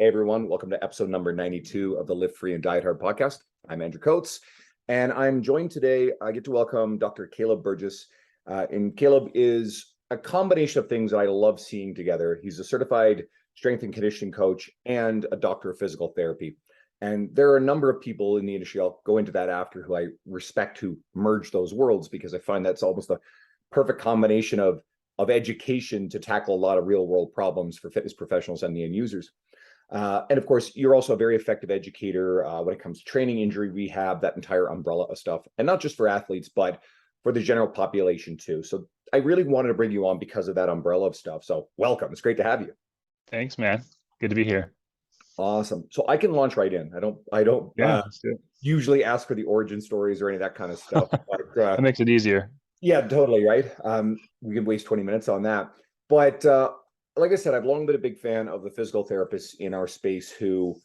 Hey everyone, welcome to episode number 92 of the Live Free and Diet Hard podcast. I'm Andrew Coates, and I'm joined today. I get to welcome Dr. Caleb Burgess. And Caleb is a combination of things that I love seeing together. He's a certified strength and conditioning coach and a doctor of physical therapy. And there are a number of people in the industry, I'll go into that after, who I respect, who merge those worlds, because I find that's almost a perfect combination of education to tackle a lot of real world problems for fitness professionals and the end users. And of course, you're also a very effective educator when it comes to training, injury rehab, that entire umbrella of stuff, and not just for athletes, but for the general population too. So I really wanted to bring you on because of that umbrella of stuff. So welcome. It's great to have you. Thanks, man. Good to be here. Awesome. So I can launch right in. I don't usually ask for the origin stories or any of that kind of stuff. But, that makes it easier. Yeah, totally. Right. We could waste 20 minutes on that. But like I said, I've long been a big fan of the physical therapists in our space who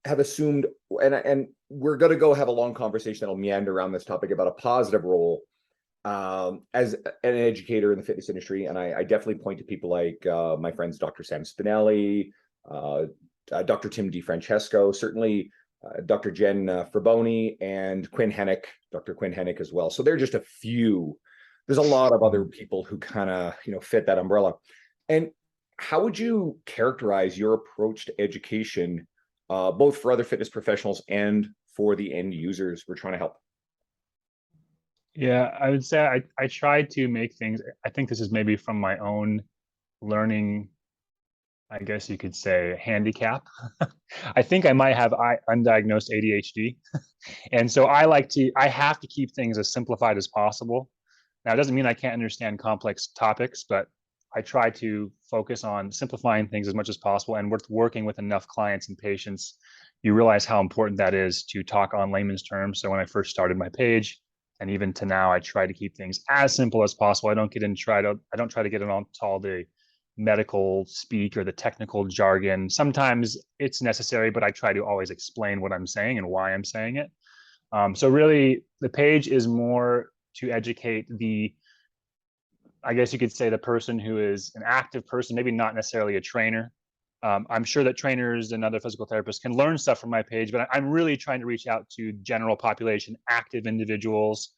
have assumed, and we're going to go have a long conversation that'll meander around this topic about a positive role as an educator in the fitness industry. And I definitely point to people like my friends, Dr. Sam Spinelli, Dr. Tim DiFrancesco, certainly Dr. Jen Fraboni, and Dr. Quinn Hennick as well. So they're just a few. There's a lot of other people who kind of, fit that umbrella. And how would you characterize your approach to education, both for other fitness professionals and for the end users we're trying to help? Yeah, I would say I try to make things, I think this is maybe from my own learning, I guess you could say, handicap. I think I might have undiagnosed ADHD. And so I have to keep things as simplified as possible. Now, it doesn't mean I can't understand complex topics, but I try to focus on simplifying things as much as possible. And with working with enough clients and patients, you realize how important that is to talk on layman's terms. So when I first started my page, and even to now, I try to keep things as simple as possible. I don't try to get into all the medical speak or the technical jargon. Sometimes it's necessary, but I try to always explain what I'm saying and why I'm saying it. So really, the page is more to educate I guess you could say, the person who is an active person, maybe not necessarily a trainer. I'm sure that trainers and other physical therapists can learn stuff from my page, but I'm really trying to reach out to general population, active individuals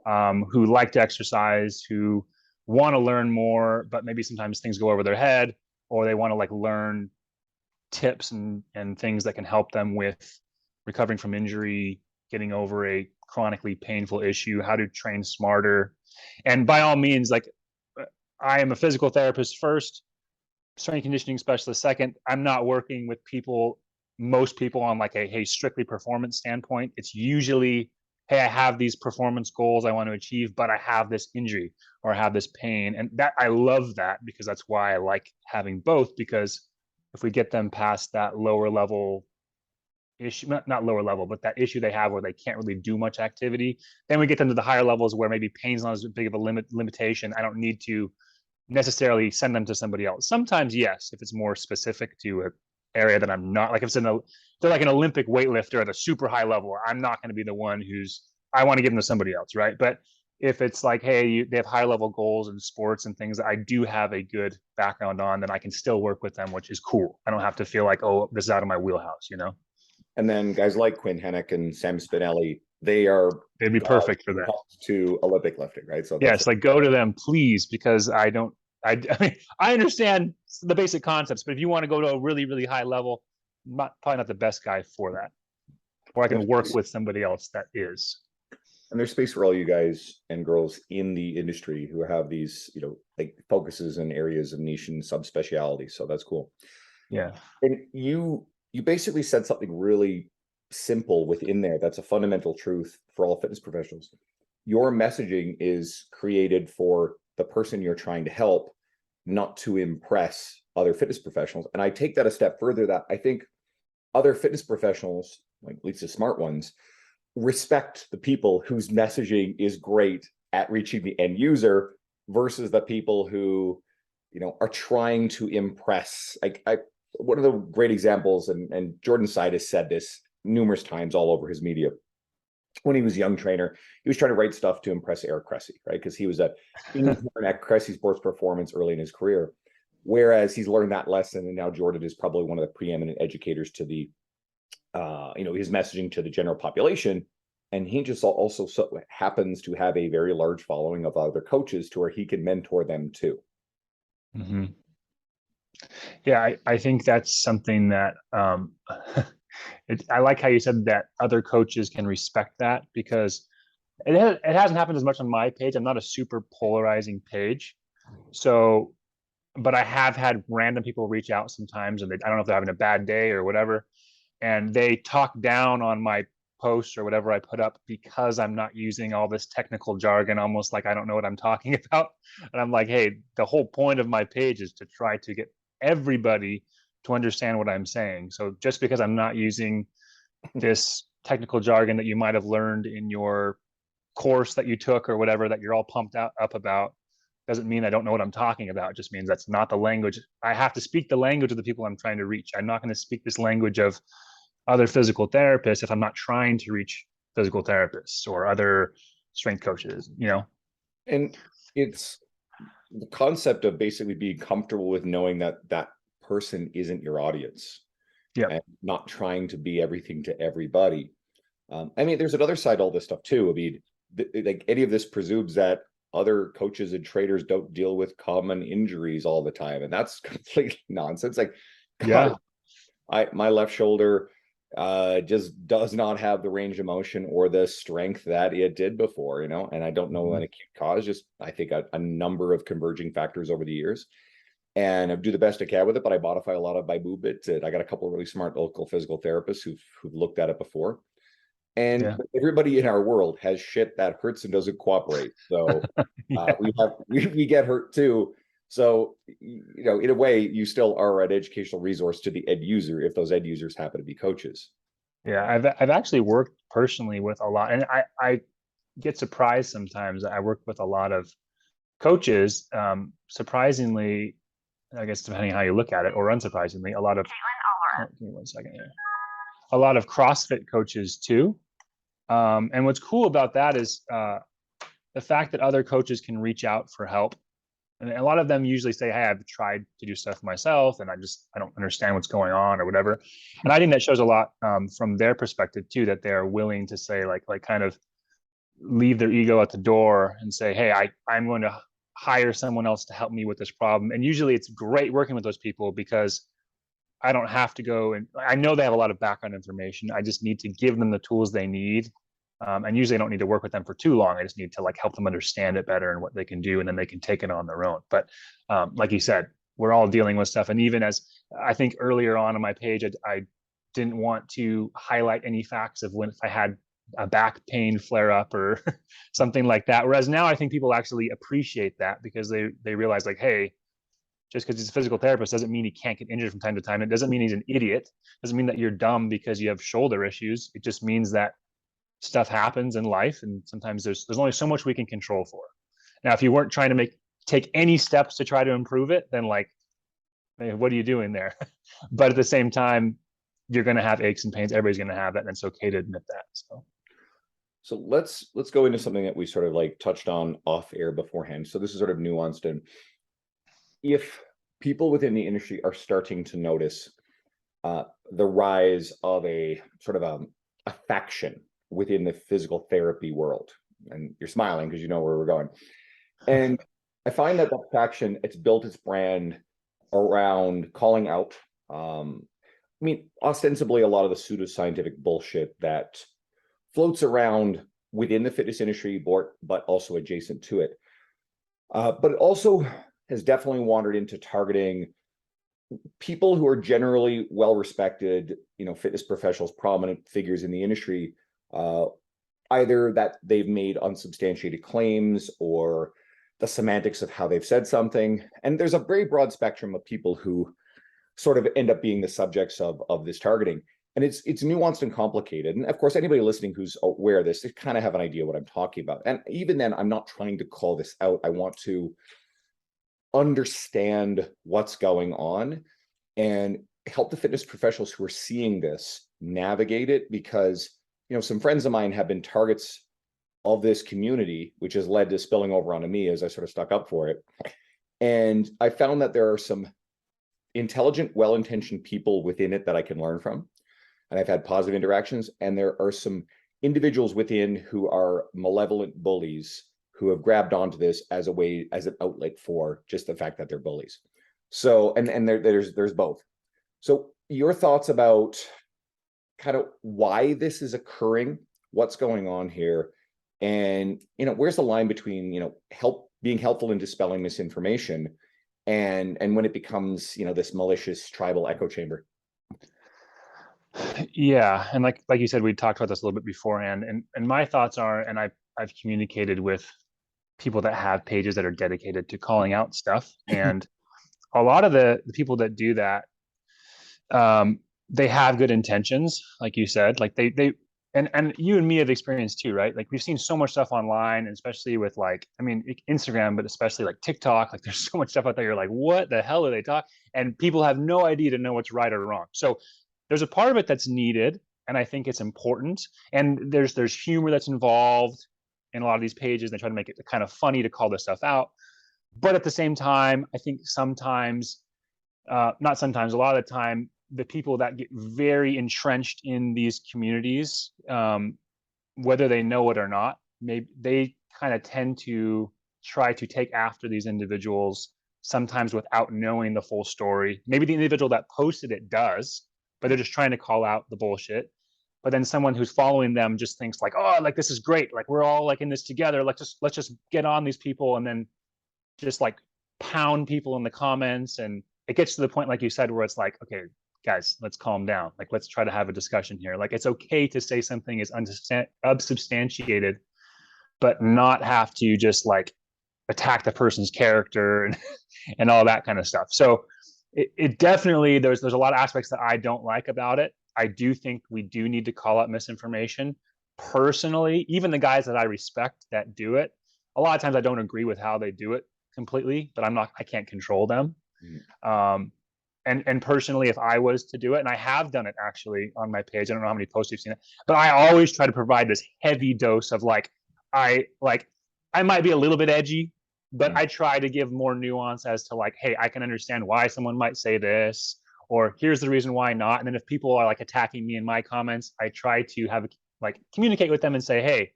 who like to exercise, who want to learn more, but maybe sometimes things go over their head, or they want to learn tips and things that can help them with recovering from injury, getting over a chronically painful issue, how to train smarter. And by all means, I am a physical therapist first, strength conditioning specialist second. I'm not working with most people on a strictly performance standpoint. It's usually, hey, I have these performance goals I want to achieve, but I have this injury or I have this pain. And that, I love that, because that's why I like having both, because if we get them past that lower level issue, not lower level, but that issue they have where they can't really do much activity, then we get them to the higher levels where maybe pain's not as big of a limitation. I don't need to necessarily send them to somebody else. Sometimes, yes, if it's more specific to an area that I'm not, like if they're like an Olympic weightlifter at a super high level, I'm not going to be the one I want to give them to somebody else, right? But if it's like, hey, they have high level goals in sports and things that I do have a good background on, then I can still work with them, which is cool. I don't have to feel like, oh, this is out of my wheelhouse, And then guys like Quinn Hennick and Sam Spinelli, they'd be perfect for that. To Olympic lifting, right? So yes, go to them, please, because I mean, I understand the basic concepts, but if you want to go to a really, really high level, probably not the best guy for that. Or I can work with somebody else that is. And there's space for all you guys and girls in the industry who have these, focuses and areas of niche and subspecialty. So that's cool. Yeah. And you basically said something really simple within there. That's a fundamental truth for all fitness professionals. Your messaging is created for the person you're trying to help, not to impress other fitness professionals. And I take that a step further, that I think other fitness professionals, like at least the smart ones, respect the people whose messaging is great at reaching the end user versus the people who, are trying to impress. One of the great examples, and Jordan Side has said this numerous times all over his media. When he was a young trainer, he was trying to write stuff to impress Eric Cressy, right? Because he was a intern at Cressy Sports Performance early in his career. Whereas he's learned that lesson, and now Jordan is probably one of the preeminent educators to the, his messaging to the general population. And he just also happens to have a very large following of other coaches to where he can mentor them too. Mm-hmm. Yeah, I think that's something that I like how you said that other coaches can respect that, because it hasn't happened as much on my page. I'm not a super polarizing page. So, but I have had random people reach out sometimes, and I don't know if they're having a bad day or whatever, and they talk down on my posts or whatever I put up because I'm not using all this technical jargon, almost like I don't know what I'm talking about. And I'm like, hey, the whole point of my page is to try to get everybody to understand what I'm saying. So just because I'm not using this technical jargon that you might have learned in your course that you took or whatever that you're all pumped up about, doesn't mean I don't know what I'm talking about. It just means that's not the language. I have to speak the language of the people I'm trying to reach. I'm not going to speak this language of other physical therapists if I'm not trying to reach physical therapists or other strength coaches, And it's the concept of basically being comfortable with knowing that that person isn't your audience. Yeah. And not trying to be everything to everybody. I mean, there's another side to all this stuff too. I mean, like any of this presumes that other coaches and trainers don't deal with common injuries all the time, and that's complete nonsense. Like, God, my left shoulder just does not have the range of motion or the strength that it did before, and I don't know an acute cause, just I think a number of converging factors over the years. And I do the best I can with it, but I modify a lot of my movement. And I got a couple of really smart local physical therapists who've looked at it before. And everybody in our world has shit that hurts and doesn't cooperate. So we get hurt too. So, in a way, you still are an educational resource to the end user if those end users happen to be coaches. Yeah, I've actually worked personally with a lot, and I get surprised sometimes. I work with a lot of coaches, surprisingly, I guess depending on how you look at it, or unsurprisingly, a lot of give me 1 second here. A lot of CrossFit coaches too. And what's cool about that is the fact that other coaches can reach out for help. And a lot of them usually say, hey, I've tried to do stuff myself and I don't understand what's going on or whatever. And I think that shows a lot from their perspective too, that they're willing to say like kind of leave their ego at the door and say, hey, I'm going to hire someone else to help me with this problem. And usually it's great working with those people because I don't have to go, and I know they have a lot of background information. I just need to give them the tools they need. And usually I don't need to work with them for too long. I just need to help them understand it better and what they can do, and then they can take it on their own. But like you said, we're all dealing with stuff. And even as I think earlier on my page, I didn't want to highlight any facts of if I had a back pain flare up or something like that. Whereas now I think people actually appreciate that because they realize hey, just because he's a physical therapist doesn't mean he can't get injured from time to time. It doesn't mean he's an idiot. It doesn't mean that you're dumb because you have shoulder issues. It just means that stuff happens in life, and sometimes there's only so much we can control for. Now, if you weren't trying to take any steps to try to improve it, then what are you doing there? But at the same time, you're going to have aches and pains. Everybody's going to have that, and it's okay to admit that. So let's go into something that we sort of touched on off air beforehand. So this is sort of nuanced, and if people within the industry are starting to notice the rise of a sort of a faction within the physical therapy world, and you're smiling because you know where we're going, and I find that faction, it's built its brand around calling out, ostensibly a lot of the pseudoscientific bullshit that floats around within the fitness industry, but also adjacent to it. But it also has definitely wandered into targeting people who are generally well-respected, fitness professionals, prominent figures in the industry, either that they've made unsubstantiated claims or the semantics of how they've said something. And there's a very broad spectrum of people who sort of end up being the subjects of this targeting. And it's nuanced and complicated. And of course, anybody listening who's aware of this, they kind of have an idea what I'm talking about. And even then, I'm not trying to call this out. I want to understand what's going on and help the fitness professionals who are seeing this navigate it, because some friends of mine have been targets of this community, which has led to spilling over onto me as I sort of stuck up for it. And I found that there are some intelligent, well-intentioned people within it that I can learn from, and I've had positive interactions. And there are some individuals within who are malevolent bullies who have grabbed onto this as a way, as an outlet for just the fact that they're bullies. So, and there's both. So your thoughts about kind of why this is occurring, what's going on here, and where's the line between being helpful in dispelling misinformation and when it becomes this malicious tribal echo chamber. Yeah, and like you said, we talked about this a little bit beforehand, and my thoughts are, and I've communicated with people that have pages that are dedicated to calling out stuff, and a lot of the people that do that, they have good intentions, like you said, like they and you and me have experienced too, right? Like we've seen so much stuff online, and especially with Instagram, but especially like TikTok, like there's so much stuff out there. You're like, what the hell are they talking? And people have no idea to know what's right or wrong. So there's a part of it that's needed, and I think it's important. And there's humor that's involved in a lot of these pages. They try to make it kind of funny to call this stuff out, but at the same time, I think sometimes, not sometimes, a lot of the time, the people that get very entrenched in these communities, whether they know it or not, maybe they kind of tend to try to take after these individuals, sometimes without knowing the full story. Maybe the individual that posted it does, but they're just trying to call out the bullshit. But then someone who's following them just thinks like, oh, like this is great, like we're all like in this together. Let's just get on these people, and then just like pound people in the comments. And it gets to the point, like you said, where it's like, okay, guys, let's calm down. Like, let's try to have a discussion here. Like, it's okay to say something is unsubstantiated, but not have to just like attack the person's character and all that kind of stuff. So it definitely, there's a lot of aspects that I don't like about it. I do think we do need to call out misinformation. Personally, even the guys that I respect that do it, a lot of times I don't agree with how they do it completely, but I can't control them. And personally, if I was to do it, and I have done it actually on my page, I don't know how many posts you've seen it, but I always try to provide this heavy dose of I might be a little bit edgy, but I try to give more nuance as to like, hey, I can understand why someone might say this, or here's the reason why not. And then if people are like attacking me in my comments, I try to have communicate with them and say, hey,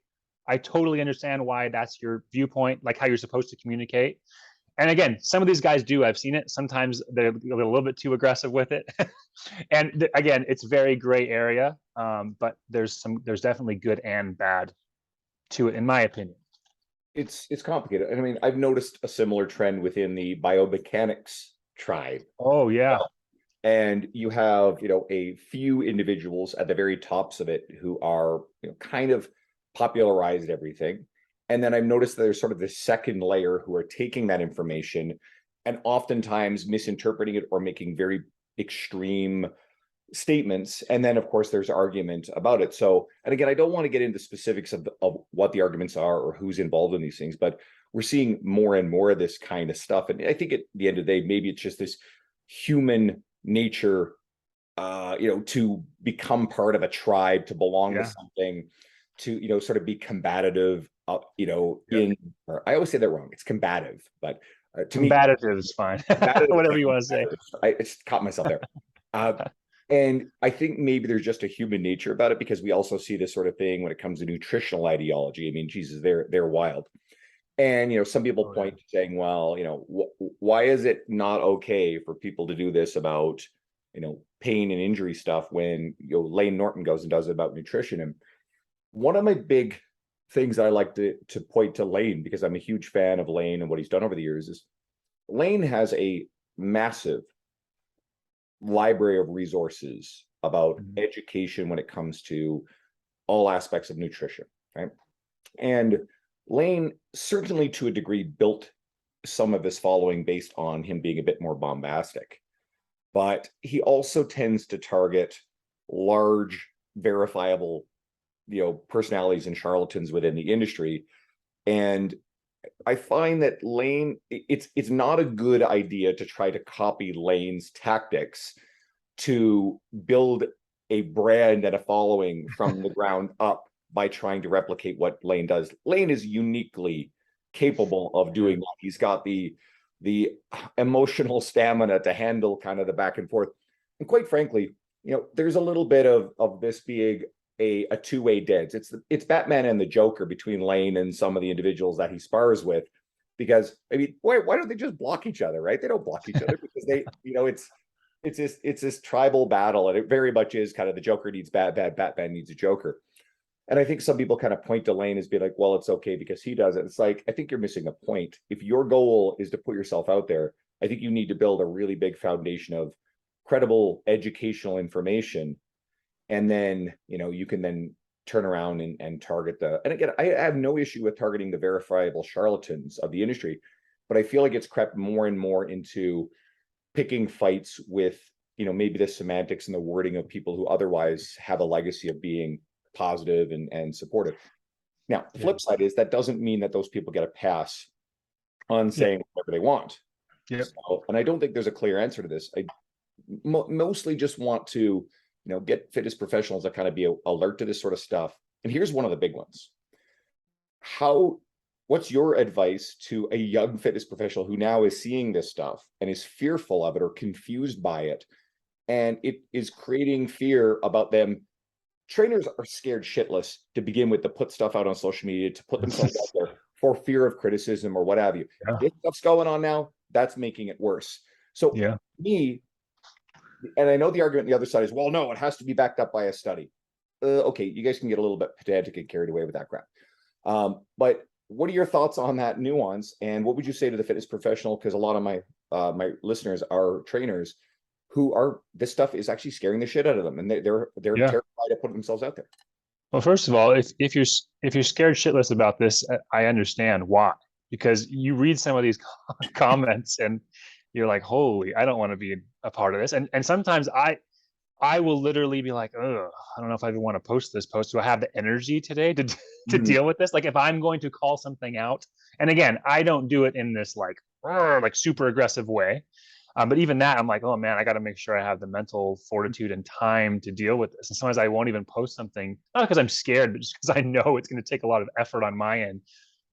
I totally understand why that's your viewpoint, like how you're supposed to communicate. And again, some of these guys do, I've seen it. Sometimes they're a little bit too aggressive with it. And again, it's very gray area, but there's definitely good and bad to it, in my opinion. It's complicated. And I mean, I've noticed a similar trend within the biomechanics tribe. Oh yeah. And you have, a few individuals at the very tops of it who are, kind of popularized everything. And then I've noticed that there's sort of this second layer who are taking that information and oftentimes misinterpreting it or making very extreme statements. And then, of course, there's argument about it. So, and again, I don't want to get into specifics of what the arguments are or who's involved in these things, but we're seeing more and more of this kind of stuff. And I think at the end of the day, maybe it's just this human nature, to become part of a tribe, to belong to something, to, sort of be combative, or I always say that wrong. It's combative, but to me, combative is fine. Whatever you want to say. I just caught myself there. And I think maybe there's just a human nature about it, because we also see this sort of thing when it comes to nutritional ideology. I mean, Jesus, they're wild. And, some people point to saying, well, why is it not okay for people to do this about, pain and injury stuff when, Lane Norton goes and does it about nutrition? And one of my big things I like to point to Lane, because I'm a huge fan of Lane and what he's done over the years, is Lane has a massive library of resources about education when it comes to all aspects of nutrition, right? And Lane, certainly to a degree, built some of his following based on him being a bit more bombastic. But he also tends to target large, verifiable, personalities and charlatans within the industry. And I find that Lane, it's not a good idea to try to copy Lane's tactics to build a brand and a following from the ground up by trying to replicate what Lane does. Lane is uniquely capable of doing that. He's got the the emotional stamina to handle kind of the back and forth. And quite frankly, there's a little bit of this being a two-way dance. It's Batman and the Joker between Lane and some of the individuals that he spars with, because I mean, why don't they just block each other, right? They don't block each other because they, it's this tribal battle, and it very much is kind of the Joker needs Batman needs a Joker. And I think some people kind of point to Lane as being like, well, it's okay because he does it. It's like, I think you're missing a point. If your goal is to put yourself out there, I think you need to build a really big foundation of credible educational information. And then, you can then turn around and target and again, I have no issue with targeting the verifiable charlatans of the industry, but I feel like it's crept more and more into picking fights with, maybe the semantics and the wording of people who otherwise have a legacy of being positive and supportive. Now, the flip side is that doesn't mean that those people get a pass on saying whatever they want. So, and I don't think there's a clear answer to this. I mostly just want to, get fitness professionals that kind of be alert to this sort of stuff. And here's one of the big ones. What's your advice to a young fitness professional who now is seeing this stuff and is fearful of it or confused by it, and it is creating fear about them? Trainers are scared shitless to begin with, to put stuff out on social media, to put themselves out there for fear of criticism or what have you. This stuff's going on now, that's making it worse. So me, and I know the argument on the other side is, well, no, it has to be backed up by a study. Okay, you guys can get a little bit pedantic and carried away with that crap. But what are your thoughts on that nuance? And what would you say to the fitness professional? Because a lot of my listeners are trainers who are, this stuff is actually scaring the shit out of them, and they're terrified to put themselves out there. Well, first of all, if you're scared shitless about this, I understand why, because you read some of these comments and you're like, holy, I don't want to be a part of this. And sometimes I will literally be like, oh, I don't know if I even want to post this post. Do I have the energy today to deal with this? Like, if I'm going to call something out, and again, I don't do it in this like super aggressive way. But even that, I'm like, oh man, I got to make sure I have the mental fortitude and time to deal with this. And sometimes I won't even post something, not because I'm scared, but just because I know it's going to take a lot of effort on my end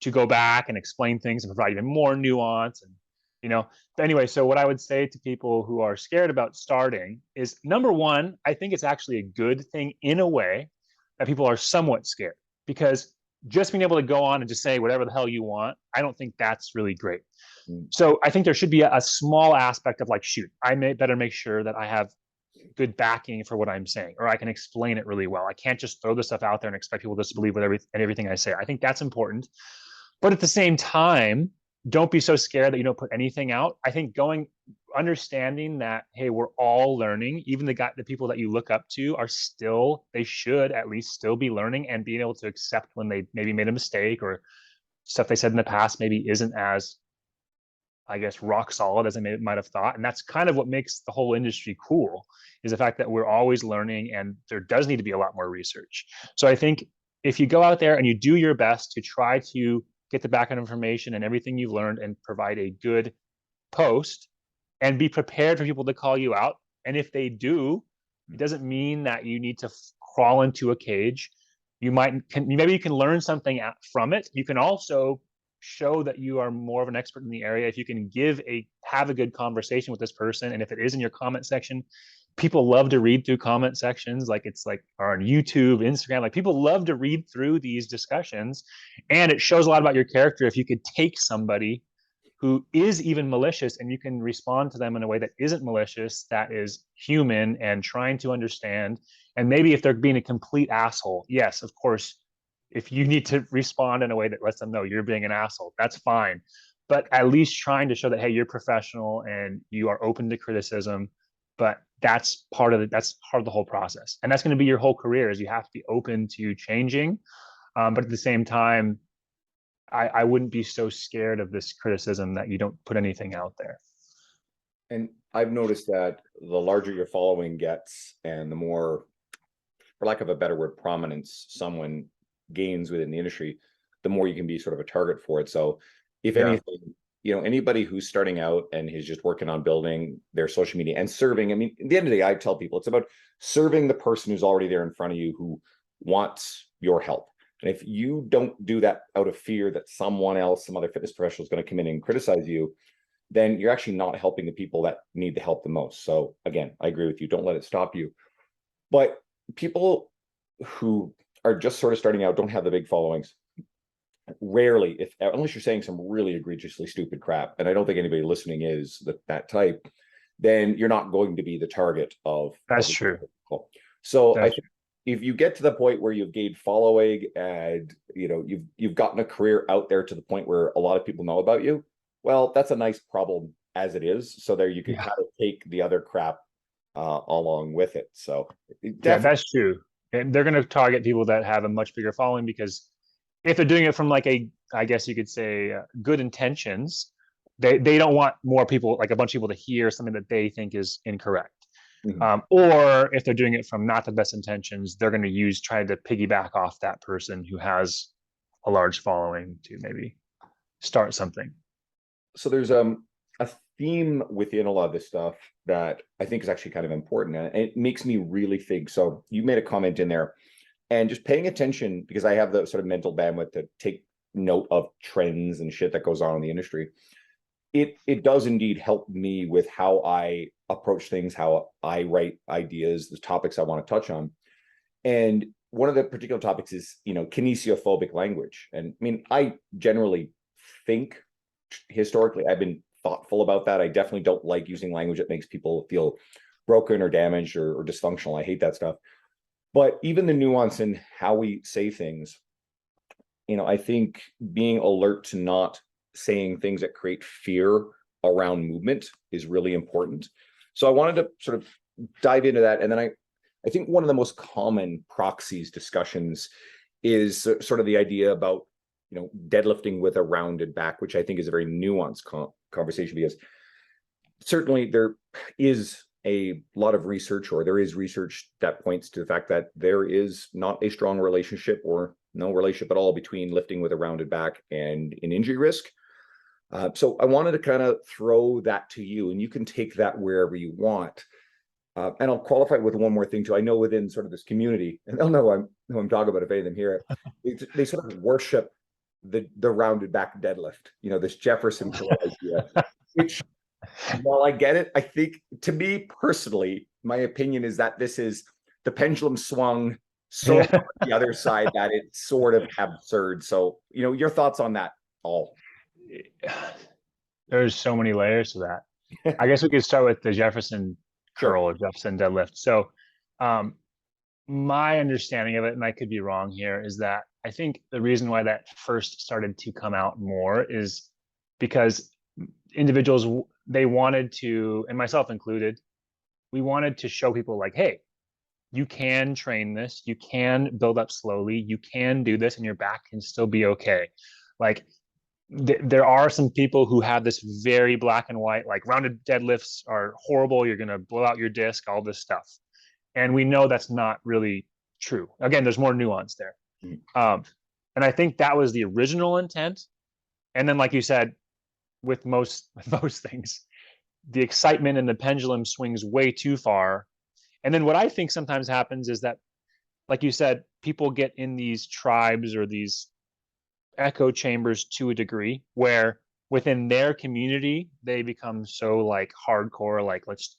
to go back and explain things and provide even more nuance. And, anyway, so what I would say to people who are scared about starting is, number one, I think it's actually a good thing in a way that people are somewhat scared, because just being able to go on and just say whatever the hell you want, I don't think that's really great. So I think there should be a small aspect of like, shoot, I better make sure that I have good backing for what I'm saying, or I can explain it really well. I can't just throw this stuff out there and expect people to just believe everything I say. I think that's important. But at the same time, don't be so scared that you don't put anything out. I think understanding that, hey, we're all learning. Even the people that you look up to they should at least still be learning, and being able to accept when they maybe made a mistake, or stuff they said in the past maybe isn't as, I guess, rock solid as I might have thought. And that's kind of what makes the whole industry cool, is the fact that we're always learning, and there does need to be a lot more research. So I think if you go out there and you do your best to try to get the background information and everything you've learned and provide a good post, and be prepared for people to call you out. And if they do, it doesn't mean that you need to crawl into a cage. Maybe you can learn something from it. You can also show that you are more of an expert in the area if you can have a good conversation with this person. And if it is in your comment section, people love to read through comment sections, or on YouTube, Instagram, like people love to read through these discussions. And it shows a lot about your character if you could take somebody who is even malicious and you can respond to them in a way that isn't malicious, that is human and trying to understand. And maybe if they're being a complete asshole, yes, of course, if you need to respond in a way that lets them know you're being an asshole, that's fine. But at least trying to show that, hey, you're professional and you are open to criticism. But that's part of the whole process. And that's going to be your whole career, is you have to be open to changing. But at the same time, I wouldn't be so scared of this criticism that you don't put anything out there. And I've noticed that the larger your following gets, and the more, for lack of a better word, prominence someone gains within the industry, the more you can be sort of a target for it. So if anything, anybody who's starting out and is just working on building their social media and serving, I mean, at the end of the day, I tell people it's about serving the person who's already there in front of you, who wants your help. And if you don't do that out of fear that someone else, some other fitness professional, is going to come in and criticize you, then you're actually not helping the people that need the help the most. So again, I agree with you. Don't let it stop you. But people who are just sort of starting out, don't have the big followings. Rarely, if unless you're saying some really egregiously stupid crap, and I don't think anybody listening is that type, then you're not going to be the target of. That's true. So I That's think if you get to the point where you've gained following and you've gotten a career out there to the point where a lot of people know about you, well, that's a nice problem as it is. So there you can kind of take the other crap along with it. So yeah, that's true. And they're going to target people that have a much bigger following, because if they're doing it from like I guess you could say, good intentions, they don't want more people, like a bunch of people, to hear something that they think is incorrect. Or if they're doing it from not the best intentions, they're going to try to piggyback off that person who has a large following to maybe start something. So there's a theme within a lot of this stuff that I think is actually kind of important, and it makes me really think. So you made a comment in there, and just paying attention, because I have the sort of mental bandwidth to take note of trends and shit that goes on in the industry. It does indeed help me with how I approach things, how I write ideas, the topics I want to touch on. And one of the particular topics is, kinesiophobic language. And I mean, I generally think historically I've been thoughtful about that. I definitely don't like using language that makes people feel broken or damaged or dysfunctional. I hate that stuff. But even the nuance in how we say things, I think being alert to not saying things that create fear around movement is really important. So I wanted to sort of dive into that. And then I think one of the most common proxies discussions is sort of the idea about, deadlifting with a rounded back, which I think is a very nuanced conversation, because certainly there is a lot of research, or there is research that points to the fact that there is not a strong relationship or no relationship at all between lifting with a rounded back and an injury risk. So I wanted to kind of throw that to you, and you can take that wherever you want. And I'll qualify it with one more thing too. I know within sort of this community, and they'll know who I'm talking about if any of them hear it, they sort of worship the rounded back deadlift, this Jefferson curl idea, which, while I get it, I think, to me personally, my opinion is that this is the pendulum swung so on the other side that it's sort of absurd. So, your thoughts on that all? There's so many layers to that. I guess we could start with the Jefferson curl or Jefferson deadlift. So my understanding of it, and I could be wrong here, is that I think the reason why that first started to come out more is because individuals, they wanted to, and myself included, we wanted to show people like, hey, you can train this, you can build up slowly, you can do this, and your back can still be okay. Like, there are some people who have this very black and white, like rounded deadlifts are horrible, you're going to blow out your disc, all this stuff. And we know that's not really true. Again, there's more nuance there. And I think that was the original intent. And then, like you said, with most things, the excitement and the pendulum swings way too far. And then what I think sometimes happens is that, like you said, people get in these tribes or these echo chambers to a degree where within their community, they become so like hardcore, like, let's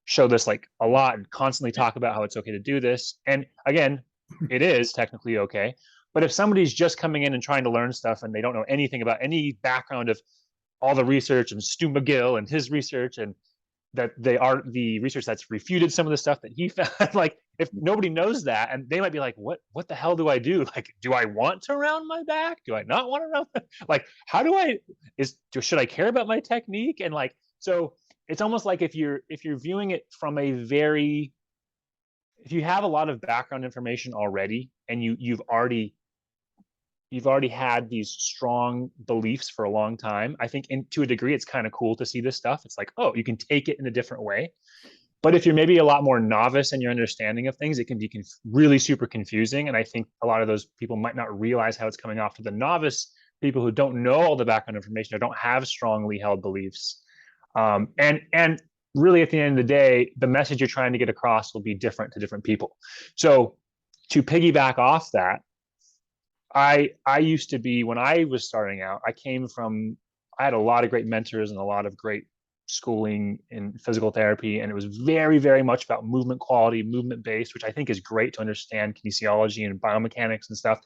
show this like a lot and constantly talk about how it's okay to do this. And again, it is technically okay. But if somebody's just coming in and trying to learn stuff and they don't know anything about any background of all the research and Stu McGill and his research, and that they are the research that's refuted some of the stuff that he found, like, if nobody knows that, and they might be like, what the hell do I do? Like, do I want to round my back? Do I not want to round? Like, how do I, should I care about my technique? And like, so it's almost like if you're viewing it from a very, if you have a lot of background information already, and you've already had these strong beliefs for a long time, I think to a degree, it's kind of cool to see this stuff. It's like, oh, you can take it in a different way. But if you're maybe a lot more novice in your understanding of things, it can be really super confusing. And I think a lot of those people might not realize how it's coming off to the novice people who don't know all the background information or don't have strongly held beliefs. And really, at the end of the day, the message you're trying to get across will be different to different people. So to piggyback off that, I used to be, when I was starting out, I came from I had a lot of great mentors and a lot of great schooling in physical therapy, and it was very, very much about movement quality, movement based, which I think is great to understand kinesiology and biomechanics and stuff.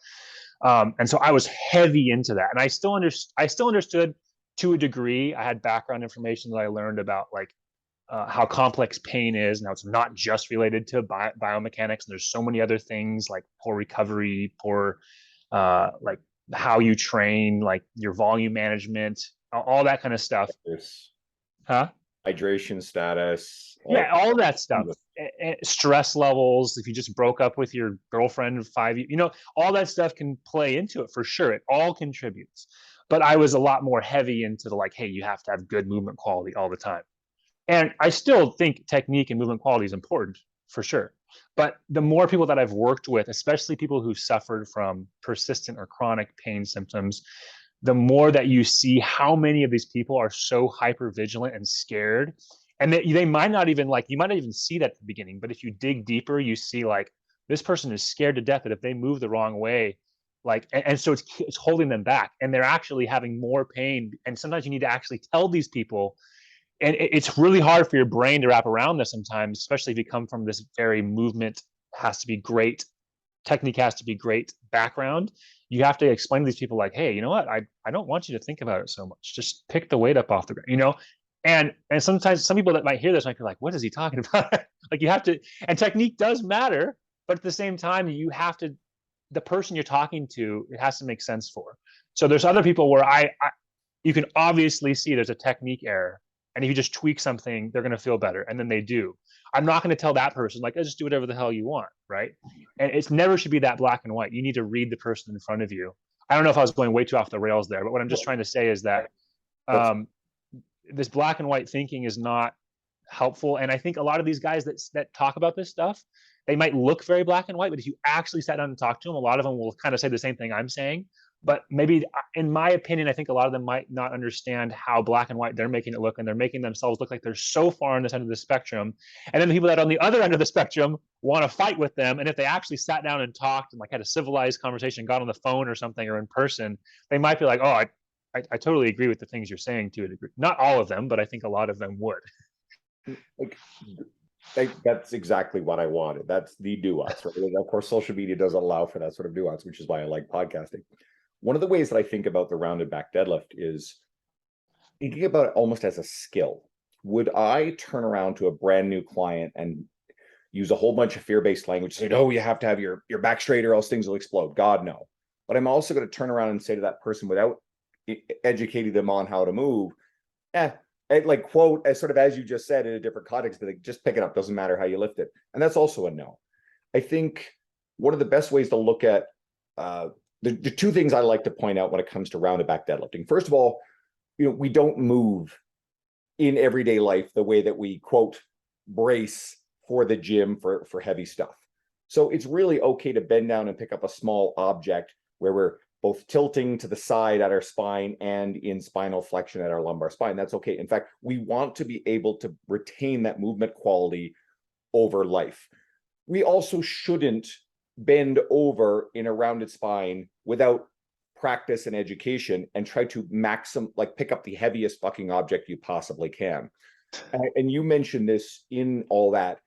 And so I was heavy into that, and I still understood to a degree. I had background information that I learned about like how complex pain is. Now it's not just related to biomechanics, and there's so many other things like poor recovery, poor like how you train, like your volume management, all that kind of stuff. Huh? Hydration status. Yeah, all of that stuff. Stress levels. If you just broke up with your girlfriend 5 years, all that stuff can play into it for sure. It all contributes. But I was a lot more heavy into the like, hey, you have to have good movement quality all the time. And I still think technique and movement quality is important for sure. But the more people that I've worked with, especially people who suffered from persistent or chronic pain symptoms, the more that you see how many of these people are so hyper vigilant and scared. And they might not even you might not even see that at the beginning, but if you dig deeper, you see like this person is scared to death that if they move the wrong way, and so it's holding them back, and they're actually having more pain. And sometimes you need to actually tell these people, and it's really hard for your brain to wrap around this sometimes, especially if you come from this very movement has to be great, technique has to be great background. You have to explain to these people like, hey, you know what? I don't want you to think about it so much. Just pick the weight up off the ground, And sometimes some people that might hear this might be like, what is he talking about? Like you have to, and technique does matter, but at the same time, you have to, the person you're talking to, it has to make sense for. So there's other people where you can obviously see there's a technique error. And if you just tweak something, they're going to feel better. And then they do. I'm not going to tell that person, like, just do whatever the hell you want, right? And it's never should be that black and white. You need to read the person in front of you. I don't know if I was going way too off the rails there, but what I'm just trying to say is that this black and white thinking is not helpful. And I think a lot of these guys that talk about this stuff, they might look very black and white, but if you actually sat down and talk to them, a lot of them will kind of say the same thing I'm saying. But maybe, in my opinion, I think a lot of them might not understand how black and white they're making it look, and they're making themselves look like they're so far on this end of the spectrum. And then the people that are on the other end of the spectrum want to fight with them. And if they actually sat down and talked and like had a civilized conversation, got on the phone or something or in person, they might be like, oh, I totally agree with the things you're saying to a degree. Not all of them, but I think a lot of them would. That's exactly what I wanted. That's the nuance, right? Of course, social media doesn't allow for that sort of nuance, which is why I like podcasting. One of the ways that I think about the rounded back deadlift is thinking about it almost as a skill. Would I turn around to a brand new client and use a whole bunch of fear-based language, say, no, you have to have your back straight or else things will explode? God, no. But I'm also going to turn around and say to that person, without educating them on how to move, like quote, as sort of as you just said in a different context, that just pick it up, doesn't matter how you lift it. And that's also a no. I think one of the best ways to look at the two things I like to point out when it comes to rounded back deadlifting. First of all, we don't move in everyday life the way that we quote brace for the gym for heavy stuff. So it's really okay to bend down and pick up a small object where we're both tilting to the side at our spine and in spinal flexion at our lumbar spine. That's okay. In fact, we want to be able to retain that movement quality over life. We also shouldn't bend over in a rounded spine without practice and education and try to pick up the heaviest fucking object you possibly can. And you mentioned this in all that,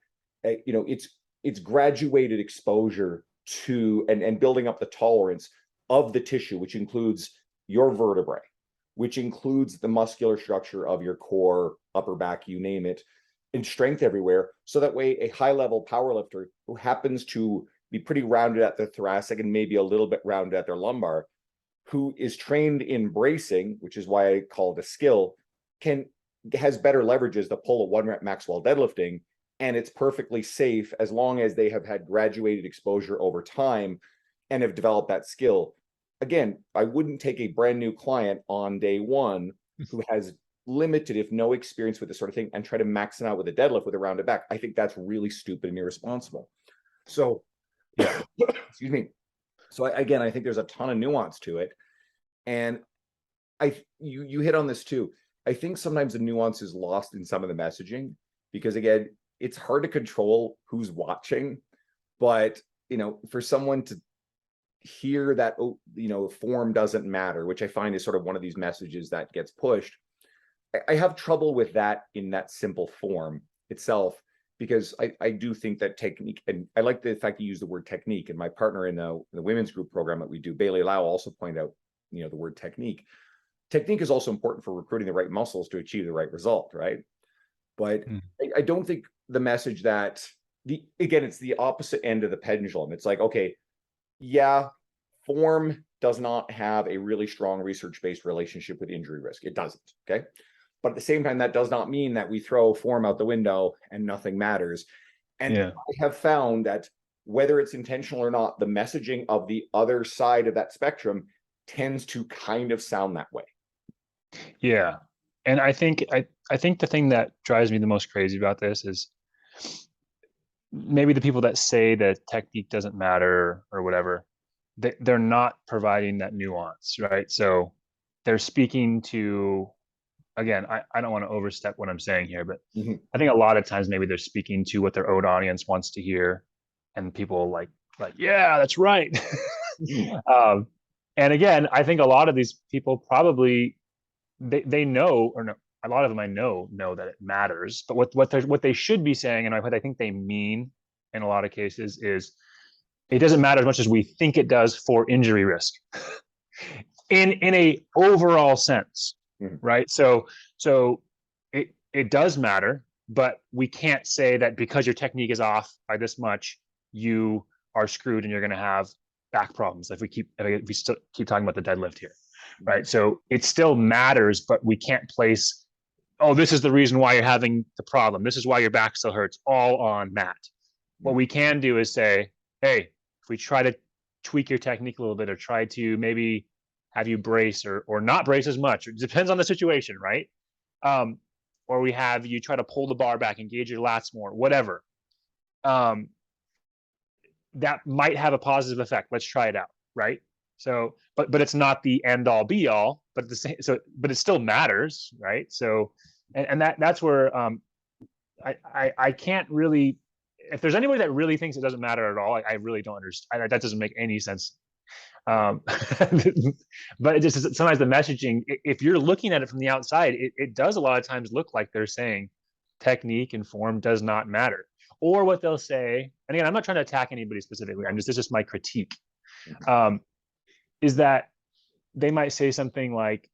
it's graduated exposure to and building up the tolerance of the tissue, which includes your vertebrae, which includes the muscular structure of your core, upper back, you name it, and strength everywhere. So that way a high-level powerlifter who happens to be pretty rounded at the thoracic and maybe a little bit rounded at their lumbar, who is trained in bracing, which is why I call it a skill, has better leverages to pull a 1-rep max while deadlifting, and it's perfectly safe as long as they have had graduated exposure over time and have developed that skill. Again, I wouldn't take a brand new client on day one who has limited, if no experience with this sort of thing, and try to max it out with a deadlift with a rounded back. I think that's really stupid and irresponsible. So, yeah, excuse me. So again, I think there's a ton of nuance to it. And you hit on this too. I think sometimes the nuance is lost in some of the messaging because again, it's hard to control who's watching, but for someone to hear that, oh, form doesn't matter, which I find is sort of one of these messages that gets pushed. I have trouble with that in that simple form itself, because I do think that technique, and I like the fact you use the word technique, and my partner in the women's group program that we do, Bailey Lau, also pointed out, the word technique. Technique is also important for recruiting the right muscles to achieve the right result, right? But I don't think the message that, again, it's the opposite end of the pendulum. It's like, okay, yeah, form does not have a really strong research-based relationship with injury risk. It doesn't, okay? But at the same time, that does not mean that we throw form out the window and nothing matters. And I have found that whether it's intentional or not, the messaging of the other side of that spectrum tends to kind of sound that way. Yeah. And I think the thing that drives me the most crazy about this is maybe the people that say that technique doesn't matter or whatever, they're not providing that nuance, right? So they're speaking to, again, I don't want to overstep what I'm saying here, but I think a lot of times maybe they're speaking to what their own audience wants to hear, and people like, yeah, that's right. And again, I think a lot of these people probably they know, or no, a lot of them I know that it matters, but what they should be saying, and what I think they mean in a lot of cases, is it doesn't matter as much as we think it does for injury risk in a overall sense, right? So it does matter, but we can't say that because your technique is off by this much, you are screwed and you're going to have back problems if we still keep talking about the deadlift here, right? So it still matters, but we can't place, oh, this is the reason why you're having the problem, this is why your back still hurts, all on that. What we can do is say, hey, if we try to tweak your technique a little bit, or try to maybe have you brace or not brace as much, it depends on the situation, right? Or we have you try to pull the bar back, engage your lats more, whatever. That might have a positive effect. Let's try it out, right? So, but it's not the end all be all, but but it still matters, right? So, and that's where I can't really, if there's anybody that really thinks it doesn't matter at all, I really don't understand. That doesn't make any sense. But it just, sometimes the messaging, if you're looking at it from the outside, it does a lot of times look like they're saying technique and form does not matter. Or what they'll say, and again, I'm not trying to attack anybody specifically, this is just my critique, is that they might say something like,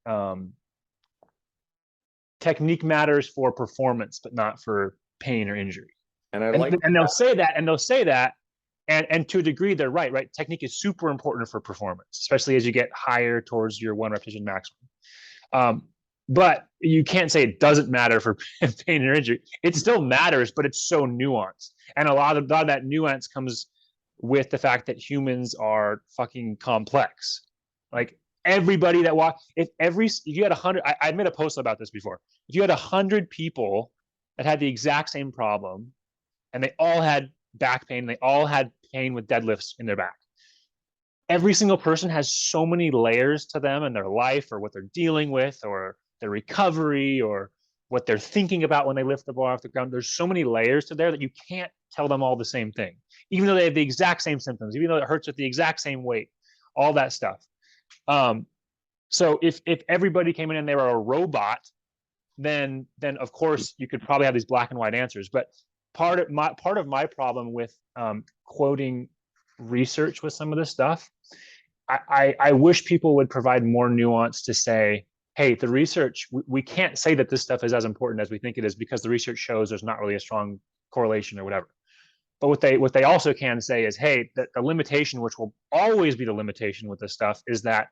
technique matters for performance, but not for pain or injury. And they'll say that, and to a degree, they're right? Technique is super important for performance, especially as you get higher towards your 1 repetition maximum. But you can't say it doesn't matter for pain or injury. It still matters, but it's so nuanced. And a lot of that nuance comes with the fact that humans are fucking complex. Like everybody that if you had 100, I made a post about this before. If you had 100 people that had the exact same problem, and they all had back pain, they all had pain with deadlifts in their back, every single person has so many layers to them in their life, or what they're dealing with, or their recovery, or what they're thinking about when they lift the bar off the ground. There's so many layers to there that you can't tell them all the same thing, even though they have the exact same symptoms, even though it hurts at the exact same weight, all that stuff. So if everybody came in and they were a robot, then of course you could probably have these black and white answers. But part of my problem with quoting research with some of this stuff, I wish people would provide more nuance to say, hey, the research, we can't say that this stuff is as important as we think it is, because the research shows there's not really a strong correlation or whatever. But what they also can say is, hey, the limitation, which will always be the limitation with this stuff, is that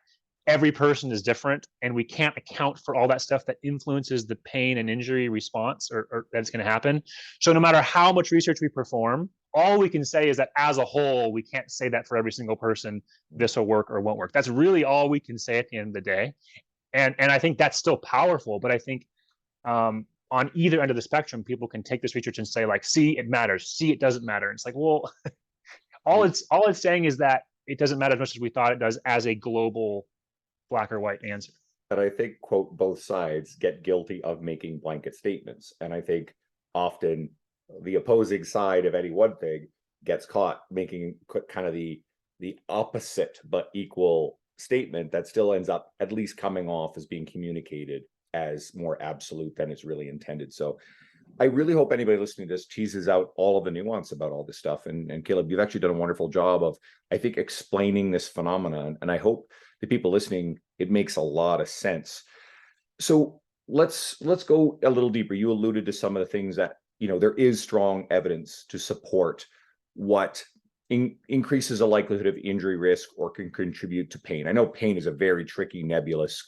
every person is different, and we can't account for all that stuff that influences the pain and injury response or that's going to happen. So no matter how much research we perform, all we can say is that as a whole, we can't say that for every single person this will work or won't work. That's really all we can say at the end of the day. And I think that's still powerful, but I think on either end of the spectrum, people can take this research and say, like, see, it matters, see, it doesn't matter. And it's like, well, all it's saying is that it doesn't matter as much as we thought it does as a global black or white answer. But I think, quote, both sides get guilty of making blanket statements. And I think often the opposing side of any one thing gets caught making kind of the the opposite but equal statement that still ends up at least coming off as being communicated as more absolute than it's really intended. So I really hope anybody listening to this teases out all of the nuance about all this stuff. And Caleb, you've actually done a wonderful job of, I think, explaining this phenomenon. And I hope the people listening, it makes a lot of sense. So let's go a little deeper. You alluded to some of the things that, there is strong evidence to support what increases the likelihood of injury risk or can contribute to pain. I know pain is a very tricky, nebulous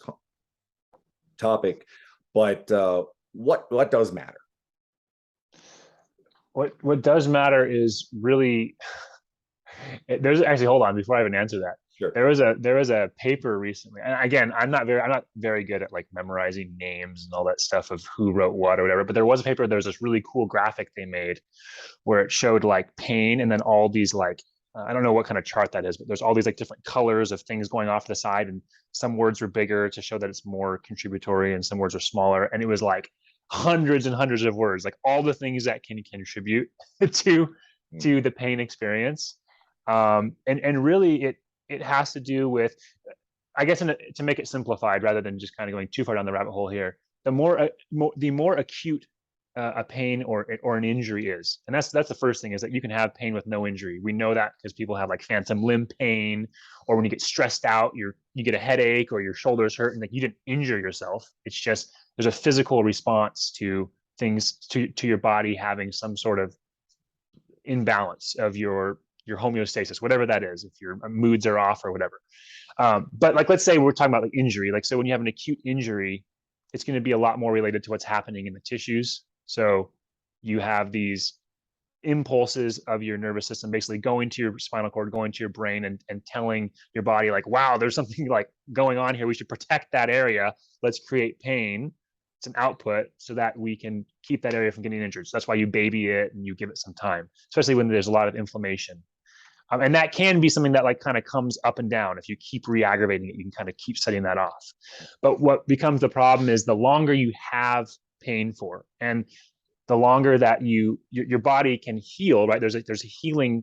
topic, but what does matter? What does matter is really, there's actually, hold on, before I even answer that. Sure. There was a paper recently, and again, I'm not very good at like memorizing names and all that stuff of who wrote what or whatever, but there was a paper, there's this really cool graphic they made where it showed like pain and then all these like, I don't know what kind of chart that is, but there's all these like different colors of things going off to the side, and some words were bigger to show that it's more contributory and some words are smaller. And it was like hundreds and hundreds of words, like all the things that can contribute to the pain experience. And really it has to do with, I guess, to make it simplified rather than just kind of going too far down the rabbit hole here, the more acute a pain or an injury is, and that's the first thing, is that you can have pain with no injury. We know that because people have like phantom limb pain, or when you get stressed out, you get a headache or your shoulders hurt, and like you didn't injure yourself. It's just there's a physical response to things, to your body having some sort of imbalance of your homeostasis, whatever that is, if your moods are off or whatever. But like, let's say we're talking about like injury. Like, so when you have an acute injury, it's going to be a lot more related to what's happening in the tissues. So you have these impulses of your nervous system basically going to your spinal cord, going to your brain, and telling your body like, wow, there's something like going on here. We should protect that area. Let's create pain. It's an output so that we can keep that area from getting injured. So that's why you baby it and you give it some time, especially when there's a lot of inflammation. And that can be something that like kind of comes up and down. If you keep re-aggravating it, you can kind of keep setting that off. But what becomes the problem is the longer you have pain for, and the longer that your body can heal, right? There's a healing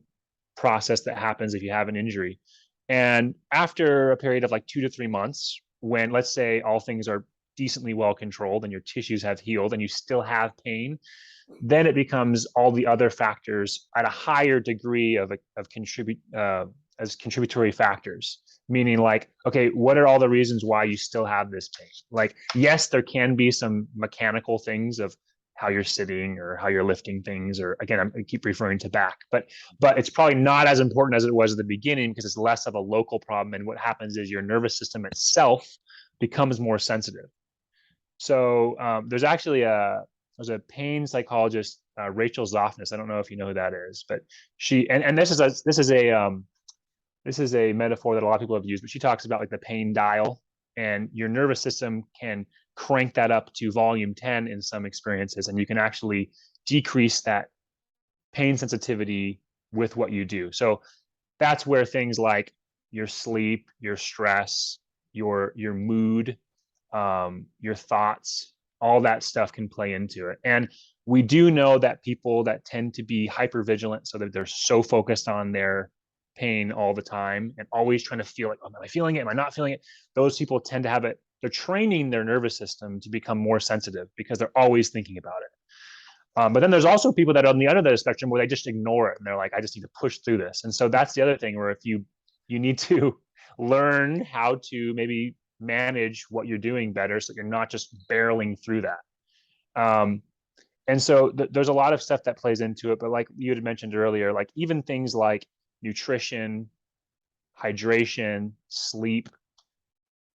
process that happens if you have an injury. And after a period of like 2 to 3 months, when let's say all things are decently well controlled and your tissues have healed and you still have pain, then it becomes all the other factors at a higher degree as contributory factors. Meaning like, okay, what are all the reasons why you still have this pain? Like, yes, there can be some mechanical things of how you're sitting or how you're lifting things, or again, I keep referring to back, but it's probably not as important as it was at the beginning because it's less of a local problem. And what happens is your nervous system itself becomes more sensitive. So there's actually there's a pain psychologist, Rachel Zoffness. I don't know if you know who that is, but she, and this is a metaphor that a lot of people have used, but she talks about like the pain dial, and your nervous system can crank that up to volume 10 in some experiences, and you can actually decrease that pain sensitivity with what you do. So that's where things like your sleep, your stress, your mood, your thoughts, all that stuff can play into it. And we do know that people that tend to be hypervigilant, so that they're so focused on their pain all the time and always trying to feel like, oh, am I feeling it? Am I not feeling it? Those people tend to have it. They're training their nervous system to become more sensitive because they're always thinking about it. But then there's also people that are on the other end of the spectrum where they just ignore it and they're like, I just need to push through this. And so that's the other thing, where if you need to learn how to maybe manage what you're doing better so that you're not just barreling through that. And so there's a lot of stuff that plays into it. But like you had mentioned earlier, like even things like nutrition, hydration, sleep,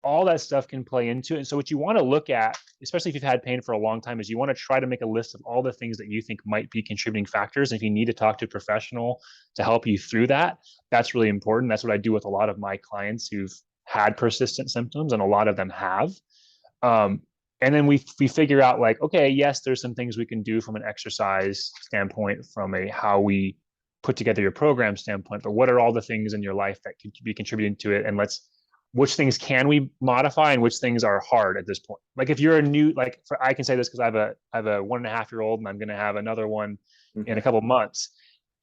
all that stuff can play into it. And so what you want to look at, especially if you've had pain for a long time, is you want to try to make a list of all the things that you think might be contributing factors. And if you need to talk to a professional to help you through that, that's really important. That's what I do with a lot of my clients who've had persistent symptoms, and a lot of them have. And then we figure out like, okay, yes, there's some things we can do from an exercise standpoint, from a how we put together your program standpoint, but what are all the things in your life that could be contributing to it? And which things can we modify and which things are hard at this point? Like if you're a new, I can say this because I have a 1.5-year-old and I'm going to have another one in a couple of months.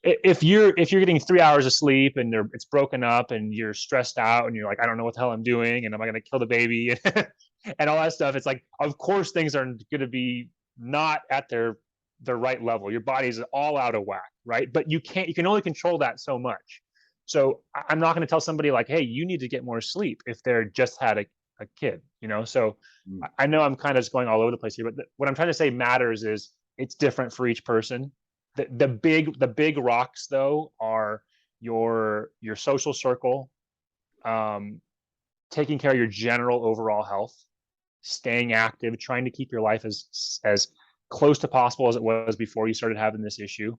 if you're getting 3 hours of sleep and it's broken up and you're stressed out and you're like, I don't know what the hell I'm doing and am I going to kill the baby and all that stuff, it's like, of course things are going to be not at their right level. Your body's all out of whack, right? But you can only control that so much. So I'm not going to tell somebody like, hey, you need to get more sleep if they're just had a kid, So I know I'm kind of just going all over the place here, but what I'm trying to say matters is it's different for each person. The big rocks though are your social circle, taking care of your general overall health, staying active, trying to keep your life as close to possible as it was before you started having this issue.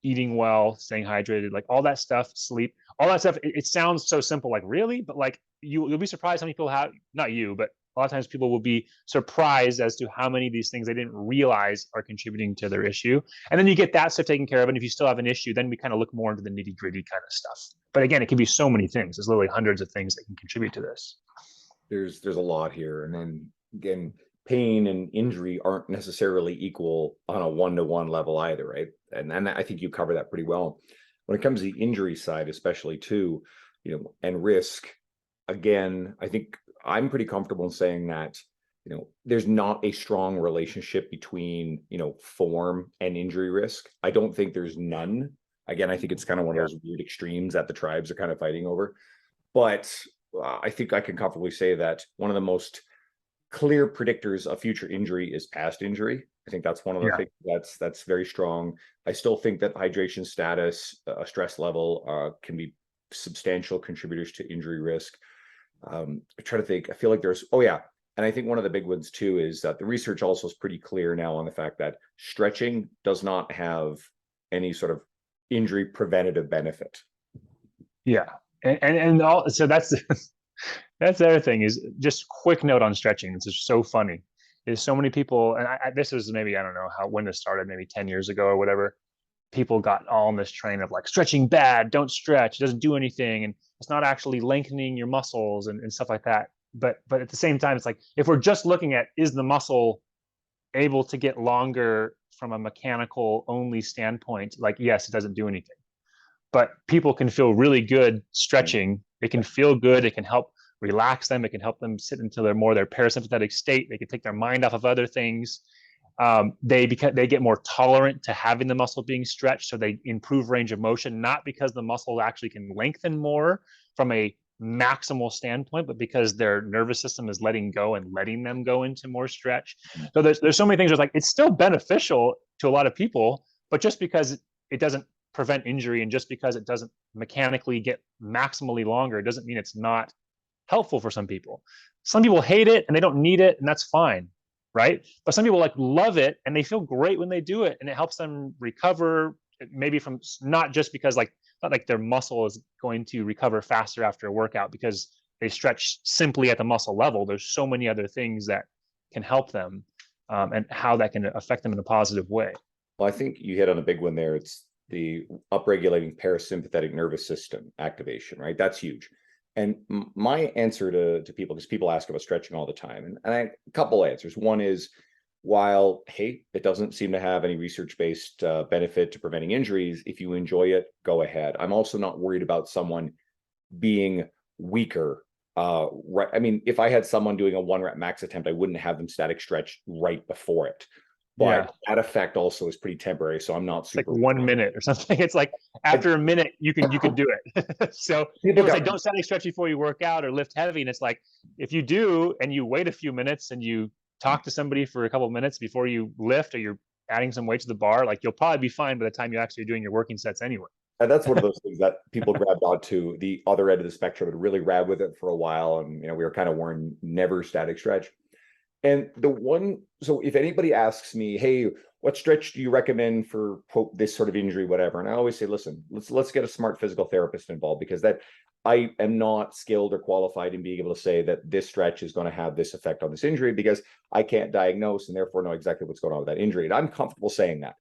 Eating well, staying hydrated, like all that stuff, sleep, all that stuff. It sounds so simple, like really, but like you'll be surprised how many people have, not you, but a lot of times people will be surprised as to how many of these things they didn't realize are contributing to their issue. And then you get that stuff taken care of. And if you still have an issue, then we kind of look more into the nitty gritty kind of stuff. But again, it can be so many things. There's literally hundreds of things that can contribute to this. There's a lot here. And then again, pain and injury aren't necessarily equal on a one-to-one level either, right? And I think you cover that pretty well. When it comes to the injury side, especially too, and risk, again, I think I'm pretty comfortable in saying that, there's not a strong relationship between, form and injury risk. I don't think there's none. Again, I think it's kind of one of those weird extremes that the tribes are kind of fighting over. But I think I can comfortably say that one of the most clear predictors of future injury is past injury. I think that's one of the things that's very strong. I still think that hydration status, stress level, can be substantial contributors to injury risk. I try to think. I feel like and I think one of the big ones too is that the research also is pretty clear now on the fact that stretching does not have any sort of injury preventative benefit. Yeah, and all, so that's that's the other thing is just quick note on stretching. This is so funny. Is so many people, and this was maybe, I don't know when this started, maybe 10 years ago or whatever. People got all in this train of like stretching bad, don't stretch, it doesn't do anything, and it's not actually lengthening your muscles and stuff like that. But at the same time, it's like if we're just looking at is the muscle able to get longer from a mechanical only standpoint, like yes, it doesn't do anything. But people can feel really good stretching. It can feel good. It can help relax them. It can help them sit into their parasympathetic state. They can take their mind off of other things. They get more tolerant to having the muscle being stretched, so they improve range of motion, not because the muscle actually can lengthen more from a maximal standpoint, but because their nervous system is letting go and letting them go into more stretch. So there's so many things. There's like it's still beneficial to a lot of people, but just because it doesn't prevent injury and just because it doesn't mechanically get maximally longer, it doesn't mean it's not helpful for some people. Some people hate it and they don't need it, and that's fine, right? But some people like love it and they feel great when they do it, and it helps them recover, maybe from not just because like not like their muscle is going to recover faster after a workout because they stretch simply at the muscle level. There's so many other things that can help them, and how that can affect them in a positive way. Well, I think you hit on a big one there. It's the upregulating parasympathetic nervous system activation, right? That's huge. And my answer to people, because people ask about stretching all the time, and a couple answers. One is, while, hey, it doesn't seem to have any research-based benefit to preventing injuries, if you enjoy it, go ahead. I'm also not worried about someone being weaker. Right. I mean, if I had someone doing a 1-rep max attempt, I wouldn't have them static stretch right before it. But that effect also is pretty temporary, so I'm not super. Like 1 minute or something. It's like after a minute, you can do it. So people say don't static stretch before you work out or lift heavy, and it's like if you do and you wait a few minutes and you talk to somebody for a couple of minutes before you lift or you're adding some weight to the bar, like you'll probably be fine by the time you actually are doing your working sets anyway. And that's one of those things that people grabbed onto the other end of the spectrum and really rad with it for a while, and we were kind of warned never static stretch. And so if anybody asks me, hey, what stretch do you recommend for quote this sort of injury, whatever, and I always say, listen, let's get a smart physical therapist involved, because that I am not skilled or qualified in being able to say that this stretch is going to have this effect on this injury, because I can't diagnose and therefore know exactly what's going on with that injury. And I'm comfortable saying that.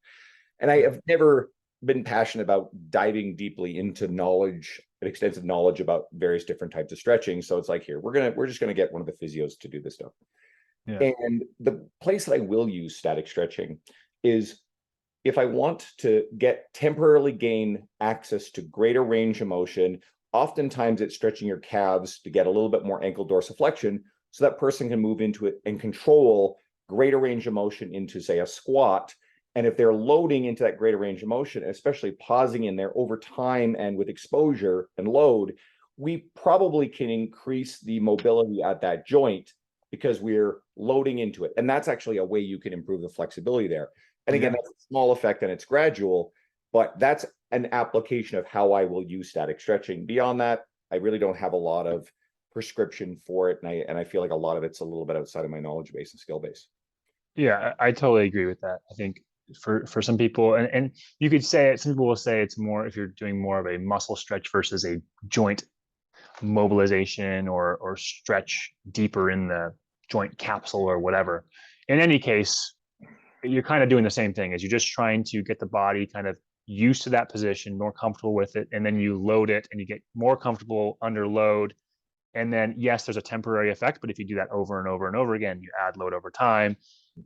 And I have never been passionate about diving deeply into knowledge, extensive knowledge about various different types of stretching. So it's like, here, we're just going to get one of the physios to do this stuff. Yeah. And the place that I will use static stretching is if I want to temporarily gain access to greater range of motion, oftentimes it's stretching your calves to get a little bit more ankle dorsiflexion so that person can move into it and control greater range of motion into, say, a squat. And if they're loading into that greater range of motion, especially pausing in there over time and with exposure and load, we probably can increase the mobility at that joint because we're loading into it. And that's actually a way you can improve the flexibility there. And again, that's a small effect and it's gradual, but that's an application of how I will use static stretching. Beyond that, I really don't have a lot of prescription for it. And I feel like a lot of it's a little bit outside of my knowledge base and skill base. Yeah, I totally agree with that. I think for some people, and you could say it, some people will say it's more if you're doing more of a muscle stretch versus a joint mobilization or stretch deeper in the joint capsule or whatever. In any case, you're kind of doing the same thing as you're just trying to get the body kind of used to that position, more comfortable with it, and then you load it and you get more comfortable under load. And then yes, there's a temporary effect, but if you do that over and over and over again, you add load over time,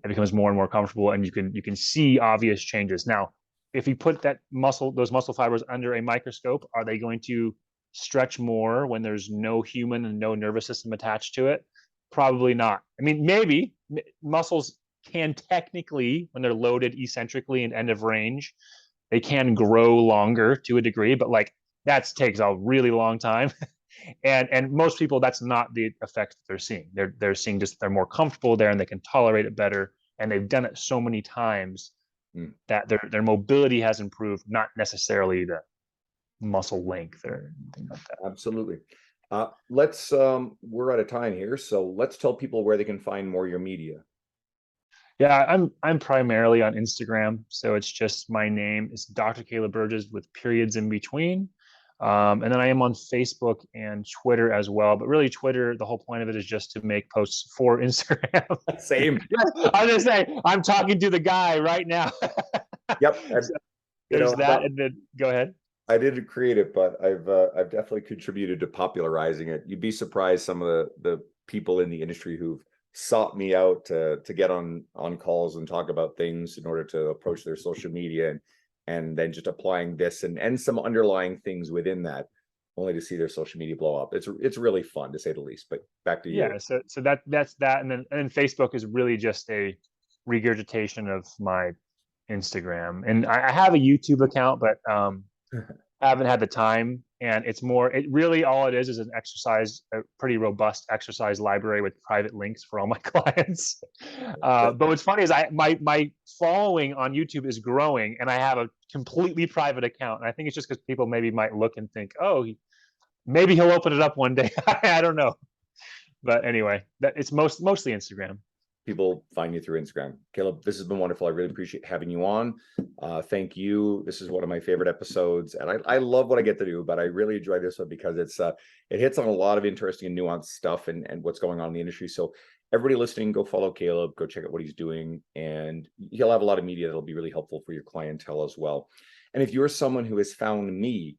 it becomes more and more comfortable, and you can see obvious changes. Now, if you put those muscle fibers under a microscope, are they going to stretch more when there's no human and no nervous system attached to it? Probably not. I mean, maybe muscles can technically, when they're loaded eccentrically and end of range, they can grow longer to a degree, but like that takes a really long time. And most people, that's not the effect that they're seeing. They're seeing just they're more comfortable there and they can tolerate it better, and they've done it so many times that their mobility has improved, not necessarily the muscle length or anything like that. Absolutely. We're out of time here, so let's tell people where they can find more of your media. Yeah, I'm primarily on Instagram, so it's just my name. It's Dr. Caleb Burgess with periods in between. And then I am on Facebook and Twitter as well. But really, Twitter, the whole point of it is just to make posts for Instagram. Same. I was just saying, I'm talking to the guy right now. Yep. So there's that, and then go ahead. I didn't create it, but I've definitely contributed to popularizing it. You'd be surprised some of the people in the industry who've sought me out to get on calls and talk about things in order to approach their social media and then just applying this and some underlying things within that, only to see their social media blow up. It's really fun, to say the least. But back to you. Yeah, so that's that, and then Facebook is really just a regurgitation of my Instagram, and I have a YouTube account, but I haven't had the time, and it's more, it really all it is an exercise, a pretty robust exercise library with private links for all my clients. But what's funny is my following on YouTube is growing, and I have a completely private account, and I think it's just because people maybe might look and think, oh, maybe he'll open it up one day. I don't know, but anyway, it's mostly Instagram. People find you through Instagram. Caleb, this has been wonderful. I really appreciate having you on. Thank you. This is one of my favorite episodes, and I love what I get to do, but I really enjoy this one because it hits on a lot of interesting and nuanced stuff and what's going on in the industry. So everybody listening, go follow Caleb, go check out what he's doing, and he'll have a lot of media that'll be really helpful for your clientele as well. And if you're someone who has found me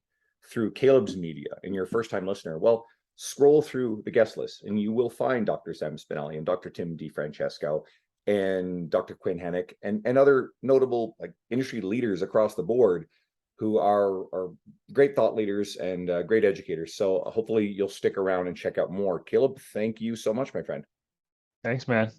through Caleb's media and you're a first-time listener, well, scroll through the guest list and you will find Dr. Sam Spinelli and Dr. Tim DeFrancesco and Dr. Quinn Hennick and other notable like industry leaders across the board who are great thought leaders and great educators. So hopefully you'll stick around and check out more. Caleb, thank you so much, my friend. Thanks, man.